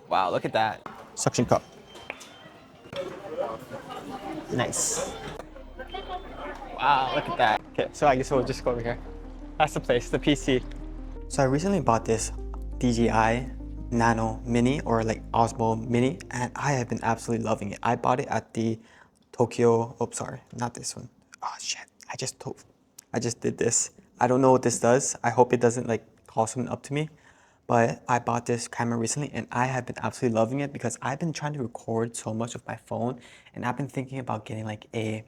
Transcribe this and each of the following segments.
Wow, look at that. Suction cup. Nice. Wow, look at that. Okay, so I guess we'll just go over here. That's the place, the PC. So I recently bought this DJI Nano Mini, or like Osmo Mini, and I have been absolutely loving it. I bought it at the Tokyo, oh sorry, not this one. Oh shit, I just did this. I don't know what this does. I hope it doesn't like call something up to me. But I bought this camera recently and I have been absolutely loving it because I've been trying to record so much with my phone, and I've been thinking about getting like a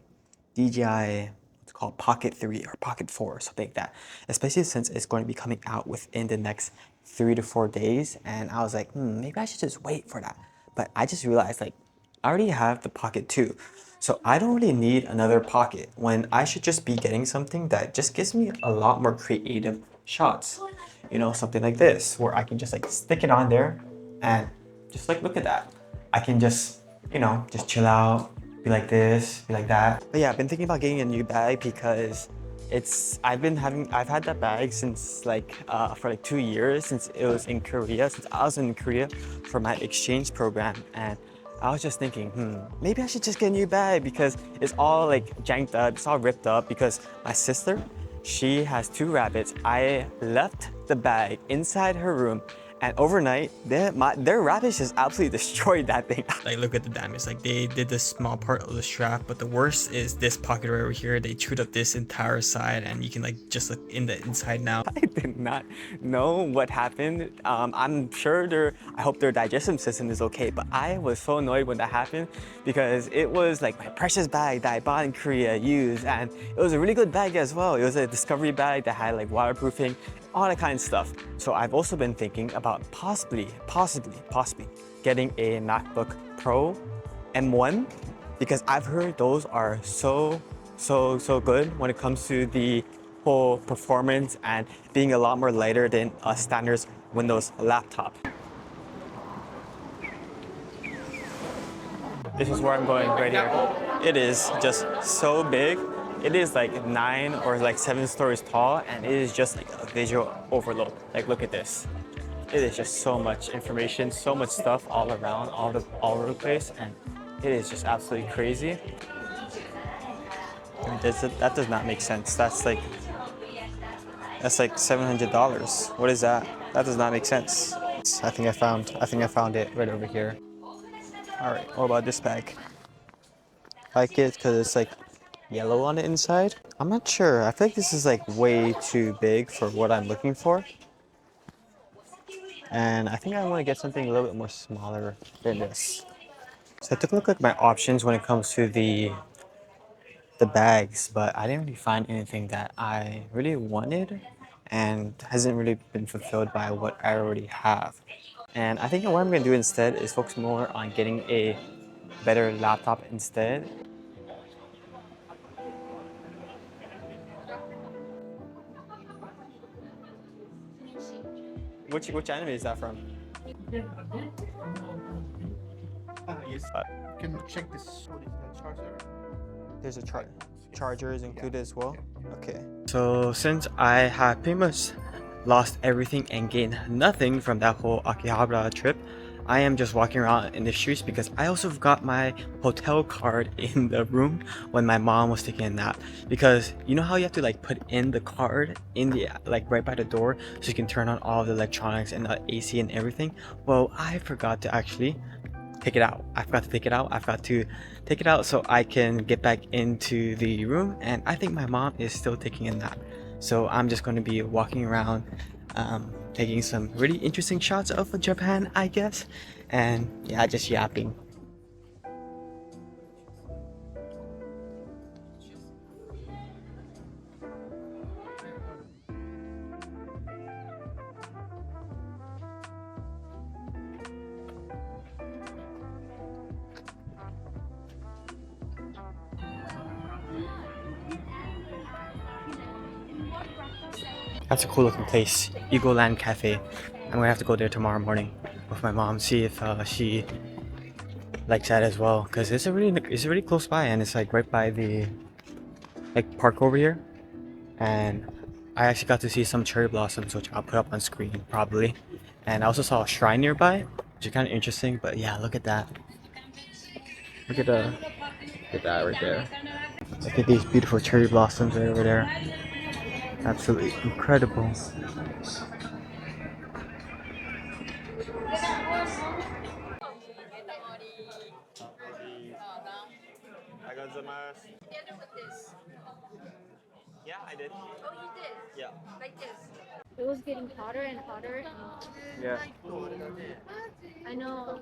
DJI, what's called Pocket 3 or Pocket 4 or something like that. Especially since it's going to be coming out within the next 3 to 4 days. And I was like, maybe I should just wait for that. But I just realized like, I already have the Pocket 2. So I don't really need another Pocket when I should just be getting something that just gives me a lot more creative shots. You know, something like this, where I can just like stick it on there and just like, look at that. I can just, you know, just chill out, be like this, be like that. But yeah, I've been thinking about getting a new bag because I've had that bag since like, for like 2 years, since it was in Korea, since I was in Korea for my exchange program. And I was just thinking, maybe I should just get a new bag because it's all like janked up, it's all ripped up because my sister, she has 2 rabbits. I left the bag inside her room, and overnight, their rabbits just absolutely destroyed that thing. Like, look at the damage. Like, they did this small part of the strap, but the worst is this pocket right over here. They chewed up this entire side, and you can like just look in the inside now. I did not know what happened. I'm sure I hope their digestive system is okay, but I was so annoyed when that happened because it was like my precious bag that I bought in Korea, used, and it was a really good bag as well. It was a Discovery bag that had like waterproofing, all that kind of stuff. So I've also been thinking about possibly getting a MacBook Pro M1 because I've heard those are so good when it comes to the whole performance and being a lot more lighter than a standard Windows laptop. This is where I'm going right here. It is just so big. It is like 9 or like 7 stories tall, and it is just like a visual overload. Like, look at this. It is just so much information, so much stuff all around, all over the place, and it is just absolutely crazy. That does not make sense. That's like $700. What is that? That does not make sense. I think I found it right over here. All right, what about this bag? I like it because it's like yellow on the inside. I'm not sure. I feel like this is like way too big for what I'm looking for. And I think I want to get something a little bit more smaller than this. So I took a look at my options when it comes to the bags, but I didn't really find anything that I really wanted and hasn't really been fulfilled by what I already have. And I think what I'm going to do instead is focus more on getting a better laptop instead. Which anime is that from? Yes. You can check this charger. There's a charger is included as well. Okay. So since I have pretty much lost everything and gained nothing from that whole Akihabara trip, I am just walking around in the streets because I also forgot my hotel card in the room when my mom was taking a nap. Because you know how you have to like put in the card in the like right by the door so you can turn on all the electronics and the AC and everything? Well, I forgot to actually take it out. I forgot to take it out. I forgot to take it out so I can get back into the room, and I think my mom is still taking a nap. So I'm just going to be walking around, taking some really interesting shots of Japan, I guess, and yeah, just yapping. That's a cool looking place, Eagle Land Cafe. I'm gonna have to go there tomorrow morning with my mom, see if she likes that as well, because it's really close by, and it's like right by the like park over here. And I actually got to see some cherry blossoms, which I'll put up on screen probably. And I also saw a shrine nearby, which is kind of interesting. But yeah, look at that. Look at that right there. Look at these beautiful cherry blossoms right over there. Absolutely incredible. Yeah, I did. Oh, you did? Yeah. Like this. It was getting hotter and hotter. And Yeah. I know.